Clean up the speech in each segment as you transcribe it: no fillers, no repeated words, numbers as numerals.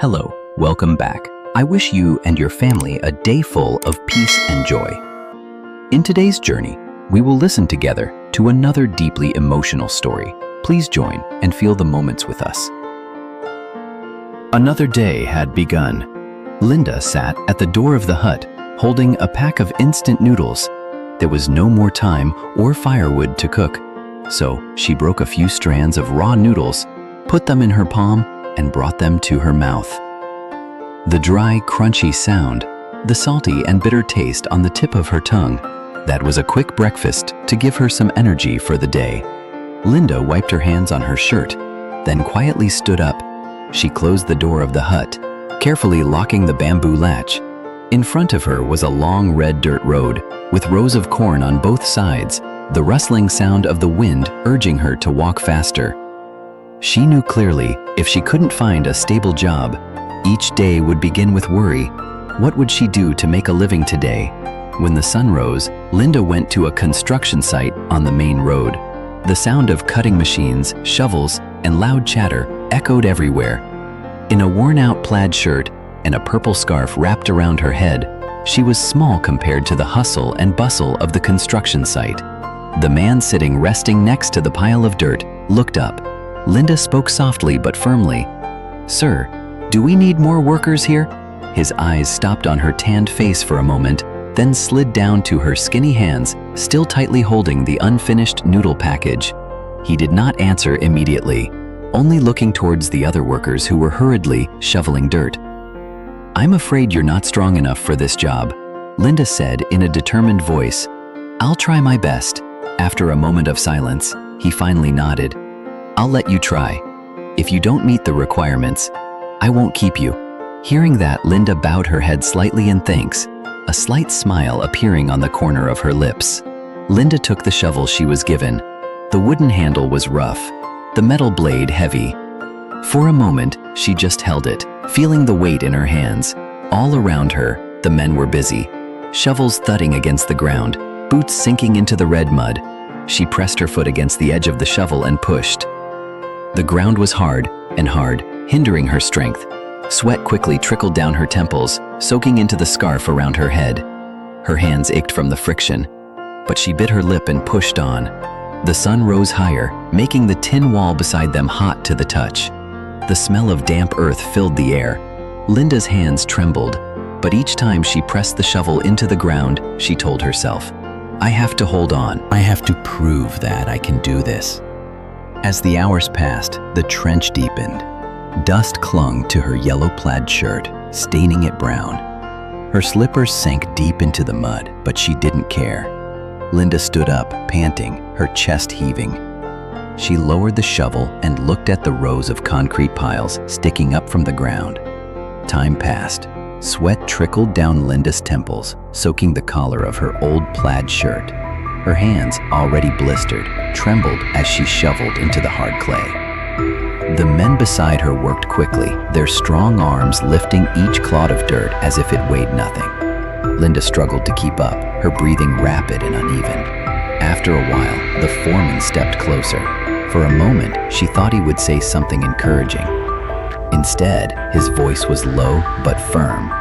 Hello, welcome back. I wish you and your family a day full of peace and joy. In today's journey, we will listen together to another deeply emotional story. Please join and feel the moments with us. Another day had begun. Linda sat at the door of the hut, holding a pack of instant noodles. There was no more time or firewood to cook, so she broke a few strands of raw noodles, put them in her palm, and brought them to her mouth. The dry, crunchy sound, the salty and bitter taste on the tip of her tongue, that was a quick breakfast to give her some energy for the day. Linda wiped her hands on her shirt, then quietly stood up. She closed the door of the hut, carefully locking the bamboo latch. In front of her was a long red dirt road, with rows of corn on both sides, the rustling sound of the wind urging her to walk faster. She knew clearly, if she couldn't find a stable job, each day would begin with worry. What would she do to make a living today? When the sun rose, Linda went to a construction site on the main road. The sound of cutting machines, shovels, and loud chatter echoed everywhere. In a worn-out plaid shirt and a purple scarf wrapped around her head, she was small compared to the hustle and bustle of the construction site. The man sitting resting next to the pile of dirt looked up. Linda spoke softly but firmly. "Sir, do we need more workers here?" His eyes stopped on her tanned face for a moment, then slid down to her skinny hands, still tightly holding the unfinished noodle package. He did not answer immediately, only looking towards the other workers who were hurriedly shoveling dirt. "I'm afraid you're not strong enough for this job," Linda said in a determined voice. "I'll try my best." After a moment of silence, he finally nodded. "I'll let you try. If you don't meet the requirements, I won't keep you." Hearing that, Linda bowed her head slightly in thanks, a slight smile appearing on the corner of her lips. Linda took the shovel she was given. The wooden handle was rough, the metal blade heavy. For a moment, she just held it, feeling the weight in her hands. All around her, the men were busy, shovels thudding against the ground, boots sinking into the red mud. She pressed her foot against the edge of the shovel and pushed. The ground was hard and hard, hindering her strength. Sweat quickly trickled down her temples, soaking into the scarf around her head. Her hands ached from the friction, but she bit her lip and pushed on. The sun rose higher, making the tin wall beside them hot to the touch. The smell of damp earth filled the air. Linda's hands trembled, but each time she pressed the shovel into the ground, she told herself, "I have to hold on. I have to prove that I can do this." As the hours passed, the trench deepened. Dust clung to her yellow plaid shirt, staining it brown. Her slippers sank deep into the mud, but she didn't care. Linda stood up, panting, her chest heaving. She lowered the shovel and looked at the rows of concrete piles sticking up from the ground. Time passed. Sweat trickled down Linda's temples, soaking the collar of her old plaid shirt. Her hands, already blistered, trembled as she shoveled into the hard clay. The men beside her worked quickly, their strong arms lifting each clod of dirt as if it weighed nothing. Linda struggled to keep up, her breathing rapid and uneven. After a while, the foreman stepped closer. For a moment, she thought he would say something encouraging. Instead, his voice was low but firm.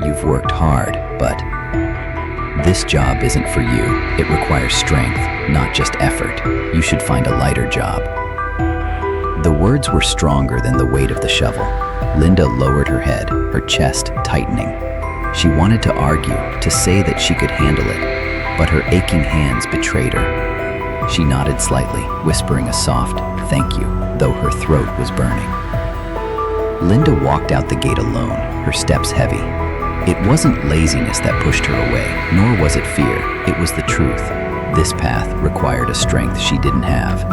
"You've worked hard, but this job isn't for you. It requires strength, not just effort. You should find a lighter job." The words were stronger than the weight of the shovel. Linda lowered her head, her chest tightening. She wanted to argue, to say that she could handle it, but her aching hands betrayed her. She nodded slightly, whispering a soft "thank you," though her throat was burning. Linda walked out the gate alone, her steps heavy. It wasn't laziness that pushed her away, nor was it fear. It was the truth. This path required a strength she didn't have.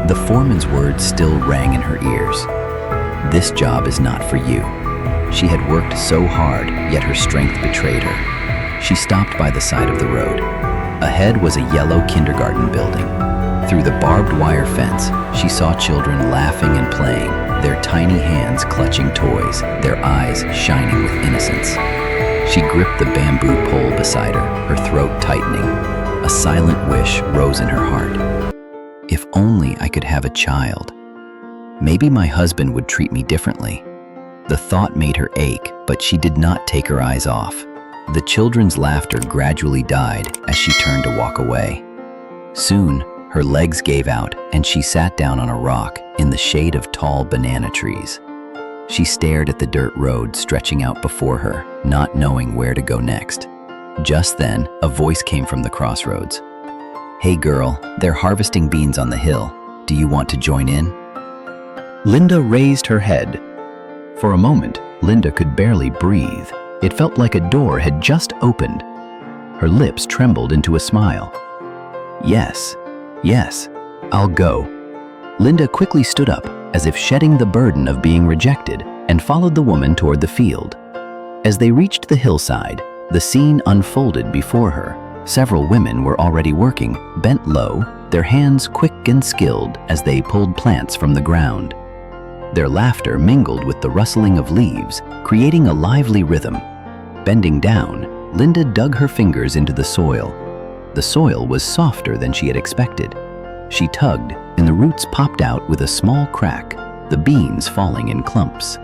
The foreman's words still rang in her ears. "This job is not for you." She had worked so hard, yet her strength betrayed her. She stopped by the side of the road. Ahead was a yellow kindergarten building. Through the barbed wire fence, she saw children laughing and playing, their tiny hands clutching toys, their eyes shining with innocence. She gripped the bamboo pole beside her, her throat tightening. A silent wish rose in her heart. "If only I could have a child. Maybe my husband would treat me differently." The thought made her ache, but she did not take her eyes off. The children's laughter gradually died as she turned to walk away. Soon, her legs gave out and she sat down on a rock in the shade of tall banana trees. She stared at the dirt road stretching out before her, not knowing where to go next. Just then, a voice came from the crossroads. "Hey girl, they're harvesting beans on the hill. Do you want to join in?" Linda raised her head. For a moment, Linda could barely breathe. It felt like a door had just opened. Her lips trembled into a smile. Yes, I'll go." Linda quickly stood up, as if shedding the burden of being rejected, and followed the woman toward the field. As they reached the hillside, the scene unfolded before her. Several women were already working, bent low, their hands quick and skilled as they pulled plants from the ground. Their laughter mingled with the rustling of leaves, creating a lively rhythm. Bending down, Linda dug her fingers into the soil. The soil was softer than she had expected. She tugged, and the roots popped out with a small crack, the beans falling in clumps.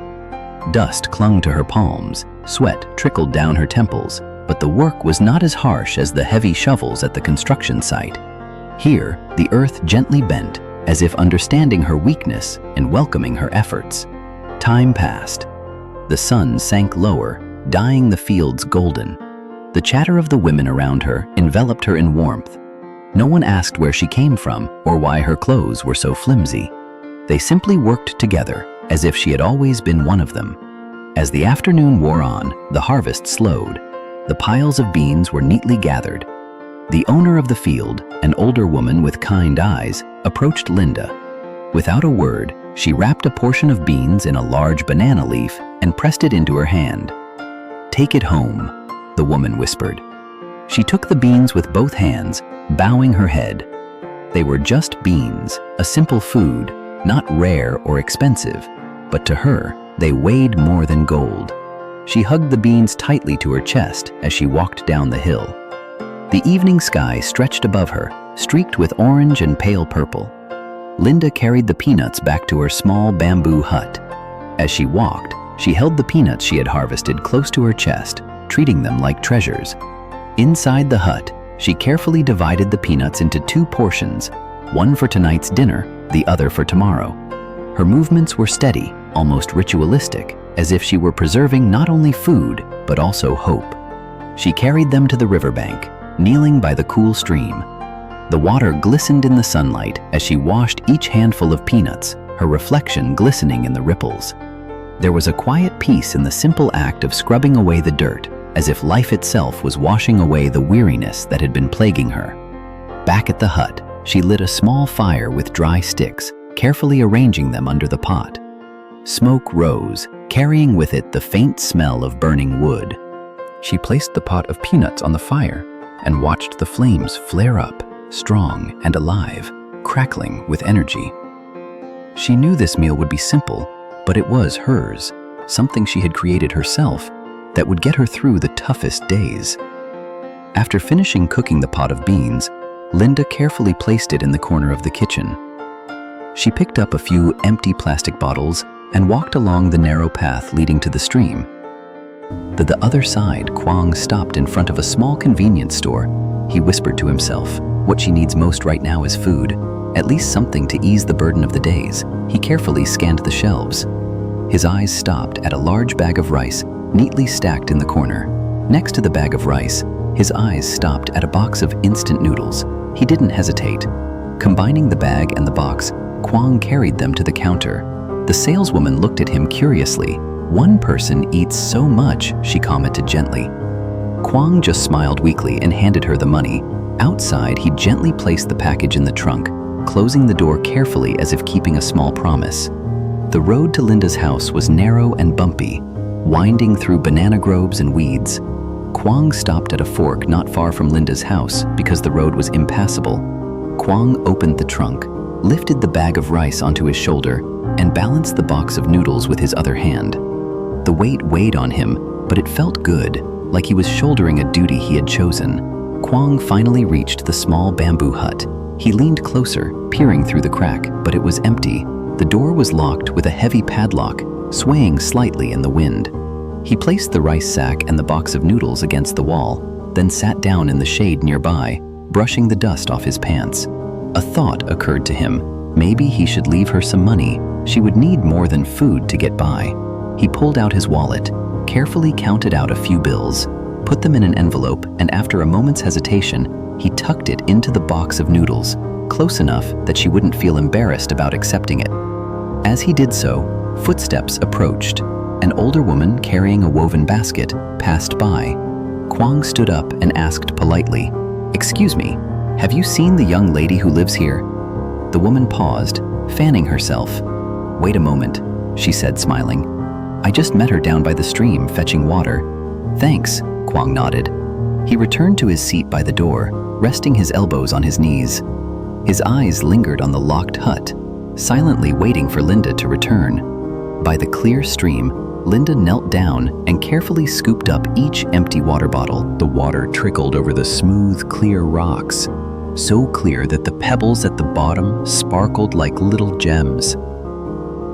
Dust clung to her palms, sweat trickled down her temples, but the work was not as harsh as the heavy shovels at the construction site. Here, the earth gently bent, as if understanding her weakness and welcoming her efforts. Time passed. The sun sank lower, dyeing the fields golden. The chatter of the women around her enveloped her in warmth. No one asked where she came from or why her clothes were so flimsy. They simply worked together, as if she had always been one of them. As the afternoon wore on, the harvest slowed. The piles of beans were neatly gathered. The owner of the field, an older woman with kind eyes, approached Linda. Without a word, she wrapped a portion of beans in a large banana leaf and pressed it into her hand. "Take it home," the woman whispered. She took the beans with both hands, bowing her head. They were just beans, a simple food, not rare or expensive, but to her, they weighed more than gold. She hugged the beans tightly to her chest as she walked down the hill. The evening sky stretched above her, streaked with orange and pale purple. Linda carried the peanuts back to her small bamboo hut. As she walked, she held the peanuts she had harvested close to her chest, treating them like treasures. Inside the hut, she carefully divided the peanuts into 2 portions, one for tonight's dinner, the other for tomorrow. Her movements were steady, almost ritualistic, as if she were preserving not only food, but also hope. She carried them to the riverbank, kneeling by the cool stream. The water glistened in the sunlight as she washed each handful of peanuts, her reflection glistening in the ripples. There was a quiet peace in the simple act of scrubbing away the dirt, as if life itself was washing away the weariness that had been plaguing her. Back at the hut, she lit a small fire with dry sticks, carefully arranging them under the pot. Smoke rose, carrying with it the faint smell of burning wood. She placed the pot of peanuts on the fire and watched the flames flare up, strong and alive, crackling with energy. She knew this meal would be simple, but it was hers, something she had created herself that would get her through the toughest days. After finishing cooking the pot of beans, Linda carefully placed it in the corner of the kitchen. She picked up a few empty plastic bottles and walked along the narrow path leading to the stream. To the other side, Kwang stopped in front of a small convenience store. He whispered to himself, "What she needs most right now is food, at least something to ease the burden of the days." He carefully scanned the shelves. His eyes stopped at a large bag of rice, neatly stacked in the corner. Next to the bag of rice, his eyes stopped at a box of instant noodles. He didn't hesitate. Combining the bag and the box, Kwang carried them to the counter. The saleswoman looked at him curiously. "One person eats so much," she commented gently. Kwang just smiled weakly and handed her the money. Outside, he gently placed the package in the trunk, closing the door carefully as if keeping a small promise. The road to Linda's house was narrow and bumpy, winding through banana groves and weeds. Kwang stopped at a fork not far from Linda's house because the road was impassable. Kwang opened the trunk, lifted the bag of rice onto his shoulder, and balanced the box of noodles with his other hand. The weight weighed on him, but it felt good, like he was shouldering a duty he had chosen. Kwang finally reached the small bamboo hut. He leaned closer, peering through the crack, but it was empty. The door was locked with a heavy padlock, swaying slightly in the wind. He placed the rice sack and the box of noodles against the wall, then sat down in the shade nearby, brushing the dust off his pants. A thought occurred to him. Maybe he should leave her some money. She would need more than food to get by. He pulled out his wallet, carefully counted out a few bills, put them in an envelope, and after a moment's hesitation, he tucked it into the box of noodles, close enough that she wouldn't feel embarrassed about accepting it. As he did so, footsteps approached. An older woman carrying a woven basket passed by. Kwang stood up and asked politely, "Excuse me, have you seen the young lady who lives here?" The woman paused, fanning herself. "Wait a moment," she said, smiling. "I just met her down by the stream fetching water." "Thanks," Kwang nodded. He returned to his seat by the door, resting his elbows on his knees. His eyes lingered on the locked hut, silently waiting for Linda to return. By the clear stream, Linda knelt down and carefully scooped up each empty water bottle. The water trickled over the smooth, clear rocks, so clear that the pebbles at the bottom sparkled like little gems.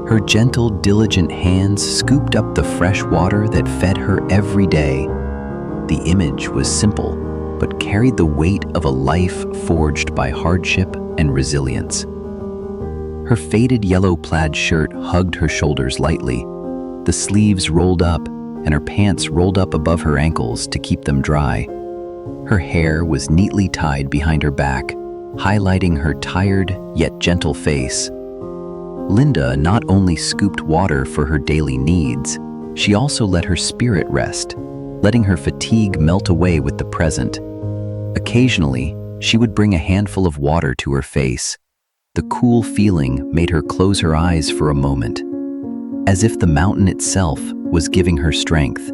Her gentle, diligent hands scooped up the fresh water that fed her every day. The image was simple, but carried the weight of a life forged by hardship and resilience. Her faded yellow plaid shirt hugged her shoulders lightly. The sleeves rolled up, and her pants rolled up above her ankles to keep them dry. Her hair was neatly tied behind her back, highlighting her tired yet gentle face. Linda not only scooped water for her daily needs, she also let her spirit rest, letting her fatigue melt away with the present. Occasionally, she would bring a handful of water to her face. The cool feeling made her close her eyes for a moment, as if the mountain itself was giving her strength.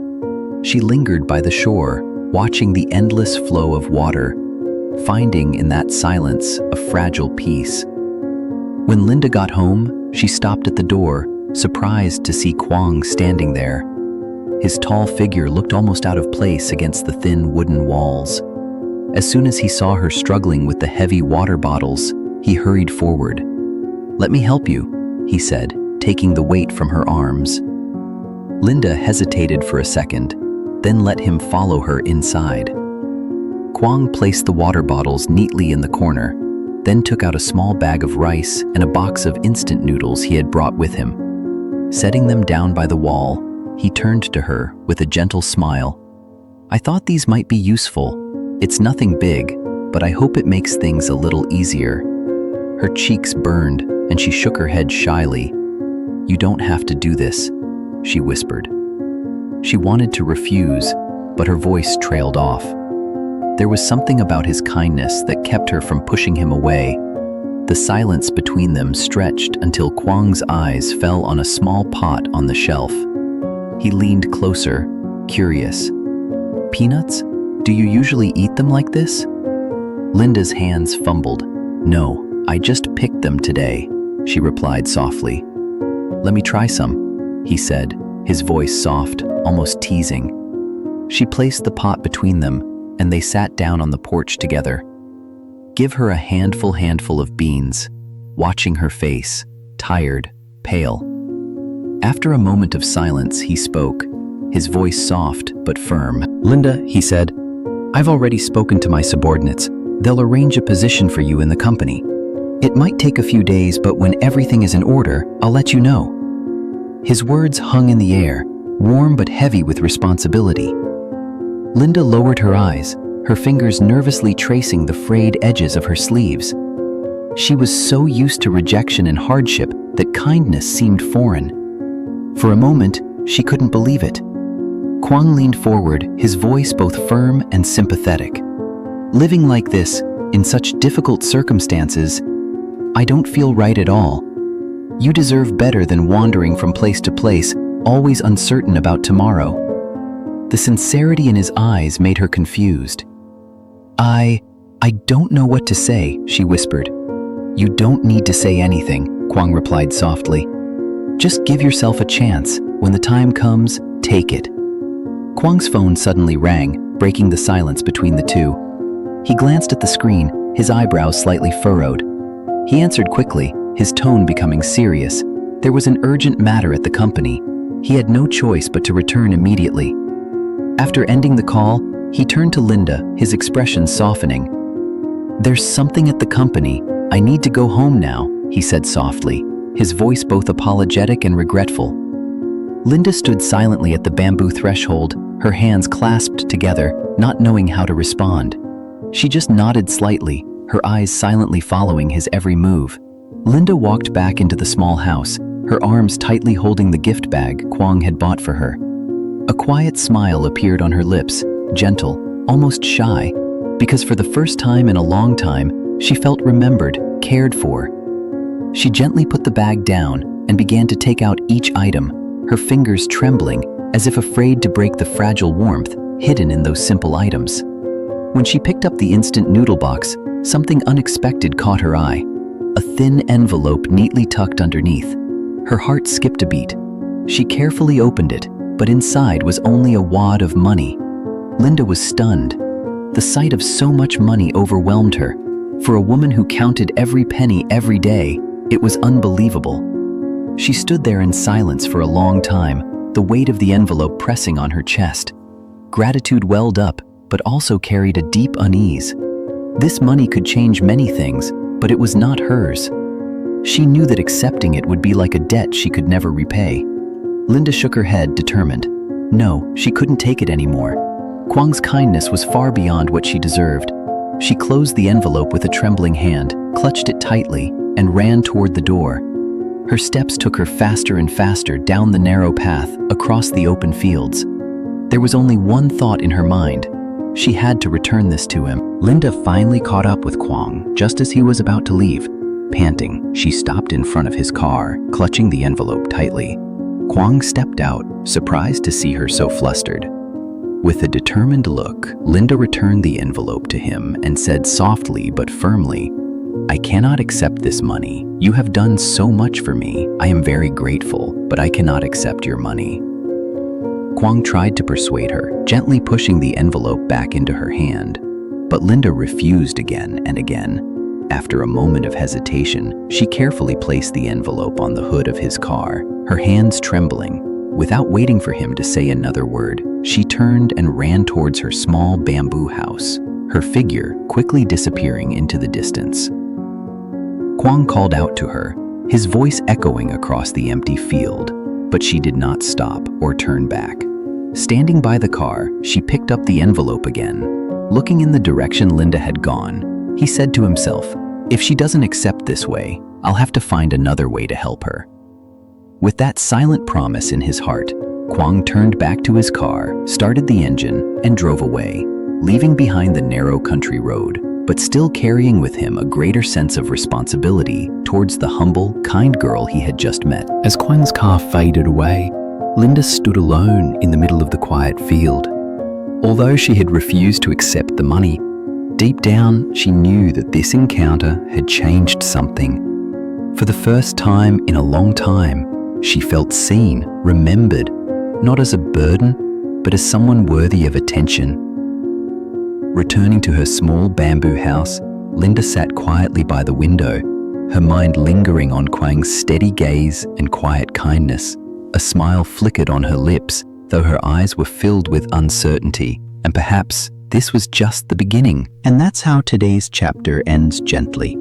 She lingered by the shore, watching the endless flow of water, finding in that silence a fragile peace. When Linda got home, she stopped at the door, surprised to see Kwang standing there. His tall figure looked almost out of place against the thin wooden walls. As soon as he saw her struggling with the heavy water bottles, he hurried forward. "Let me help you," he said, taking the weight from her arms. Linda hesitated for a second, then let him follow her inside. Kwang placed the water bottles neatly in the corner, then took out a small bag of rice and a box of instant noodles he had brought with him. Setting them down by the wall, he turned to her with a gentle smile. "I thought these might be useful. It's nothing big, but I hope it makes things a little easier." Her cheeks burned, and she shook her head shyly. "You don't have to do this," she whispered. She wanted to refuse, but her voice trailed off. There was something about his kindness that kept her from pushing him away. The silence between them stretched until Kwang's eyes fell on a small pot on the shelf. He leaned closer, curious. "Peanuts? Do you usually eat them like this?" Linda's hands fumbled. "No, I just picked them today," she replied softly. "Let me try some," he said, his voice soft, almost teasing. She placed the pot between them, and they sat down on the porch together. Give her a handful of beans, watching her face, tired, pale. After a moment of silence, he spoke, his voice soft but firm. "Linda," he said, "I've already spoken to my subordinates. They'll arrange a position for you in the company. It might take a few days, but when everything is in order, I'll let you know." His words hung in the air, warm but heavy with responsibility. Linda lowered her eyes, her fingers nervously tracing the frayed edges of her sleeves. She was so used to rejection and hardship that kindness seemed foreign. For a moment, she couldn't believe it. Kwang leaned forward, his voice both firm and sympathetic. "Living like this, in such difficult circumstances, I don't feel right at all. You deserve better than wandering from place to place, always uncertain about tomorrow." The sincerity in his eyes made her confused. I don't know what to say," she whispered. "You don't need to say anything," Kwang replied softly. "Just give yourself a chance. When the time comes, take it." Kwang's phone suddenly rang, breaking the silence between the two. He glanced at the screen, his eyebrows slightly furrowed. He answered quickly, his tone becoming serious. There was an urgent matter at the company. He had no choice but to return immediately. After ending the call, he turned to Linda, his expression softening. "There's something at the company. I need to go home now," he said softly, his voice both apologetic and regretful. Linda stood silently at the bamboo threshold, her hands clasped together, not knowing how to respond. She just nodded slightly, her eyes silently following his every move. Linda walked back into the small house, her arms tightly holding the gift bag Kwang had bought for her. A quiet smile appeared on her lips, gentle, almost shy, because for the first time in a long time, she felt remembered, cared for. She gently put the bag down and began to take out each item, her fingers trembling as if afraid to break the fragile warmth hidden in those simple items. When she picked up the instant noodle box, something unexpected caught her eye. A thin envelope neatly tucked underneath. Her heart skipped a beat. She carefully opened it, but inside was only a wad of money. Linda was stunned. The sight of so much money overwhelmed her. For a woman who counted every penny every day, it was unbelievable. She stood there in silence for a long time, the weight of the envelope pressing on her chest. Gratitude welled up, but also carried a deep unease. This money could change many things, but it was not hers. She knew that accepting it would be like a debt she could never repay. Linda shook her head, determined. No, she couldn't take it anymore. Kwang's kindness was far beyond what she deserved. She closed the envelope with a trembling hand, clutched it tightly, and ran toward the door. Her steps took her faster and faster down the narrow path, across the open fields. There was only one thought in her mind. She had to return this to him. Linda finally caught up with Kwang just as he was about to leave. Panting, she stopped in front of his car, clutching the envelope tightly. Kwang stepped out, surprised to see her so flustered. With a determined look, Linda returned the envelope to him and said softly but firmly, "I cannot accept this money. You have done so much for me. I am very grateful, but I cannot accept your money." Kwang tried to persuade her, gently pushing the envelope back into her hand. But Linda refused again and again. After a moment of hesitation, she carefully placed the envelope on the hood of his car, her hands trembling. Without waiting for him to say another word, she turned and ran towards her small bamboo house, her figure quickly disappearing into the distance. Kwang called out to her, his voice echoing across the empty field, but she did not stop or turn back. Standing by the car, she picked up the envelope again. Looking in the direction Linda had gone, he said to himself, "If she doesn't accept this way, I'll have to find another way to help her." With that silent promise in his heart, Kwang turned back to his car, started the engine, and drove away, leaving behind the narrow country road, but still carrying with him a greater sense of responsibility towards the humble, kind girl he had just met. As Kwang's car faded away, Linda stood alone in the middle of the quiet field. Although she had refused to accept the money, deep down she knew that this encounter had changed something. For the first time in a long time, she felt seen, remembered, not as a burden, but as someone worthy of attention. Returning to her small bamboo house, Linda sat quietly by the window, her mind lingering on Kwang's steady gaze and quiet kindness. A smile flickered on her lips, though her eyes were filled with uncertainty, and perhaps this was just the beginning. And that's how today's chapter ends gently.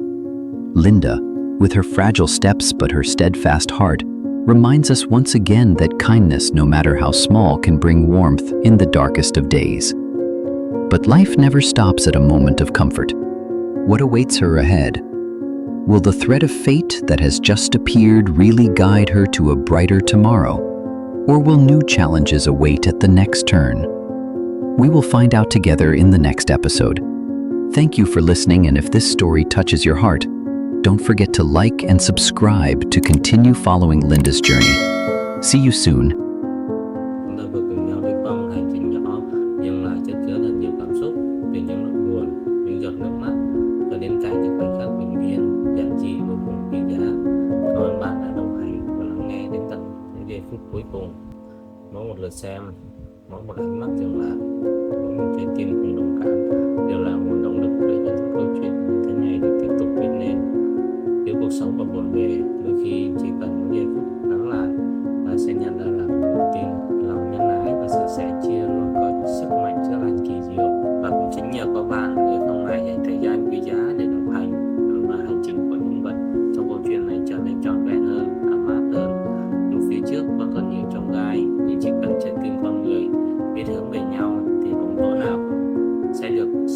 Linda, with her fragile steps but her steadfast heart, reminds us once again that kindness, no matter how small, can bring warmth in the darkest of days. But life never stops at a moment of comfort. What awaits her ahead? Will the thread of fate that has just appeared really guide her to a brighter tomorrow? Or will new challenges await at the next turn? We will find out together in the next episode. Thank you for listening, and if this story touches your heart, don't forget to like and subscribe to continue following Linda's journey. See you soon. Chúng ta vừa cùng nhau đi qua một hành trình nhỏ nhưng lại chất chứa thật nhiều cảm xúc, từ những nỗi buồn, những giọt nước mắt cho đến cả những khoảnh khắc bình yên, giản dị vô cùng quý giá. Cảm ơn bạn đã đồng hành và lắng nghe đến tận những giây phút cuối cùng. Mỗi một lượt xem, mỗi một ánh mắt dừng lại, mỗi một trái tim cùng đồng cảm đều là nguồn động lực để cho những câu chuyện như thế này được tiếp tục viết nên. Nếu cuộc sống còn bộn bề, đôi khi chỉ cần những giây phút lắng lại, bạn sẽ nhận ra rằng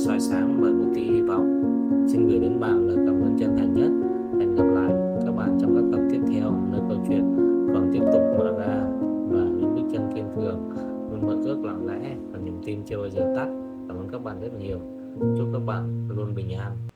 soi sáng bởi một tia hy vọng. Xin gửi đến bạn lời cảm ơn chân thành nhất. Hẹn gặp lại các bạn trong các tập tiếp theo, nơi câu chuyện còn tiếp tục mở ra và những bước chân kiên cường luôn mơ ước lặng lẽ và niềm tin chưa bao giờ tắt. Cảm ơn các bạn rất nhiều. Chúc các bạn luôn bình an.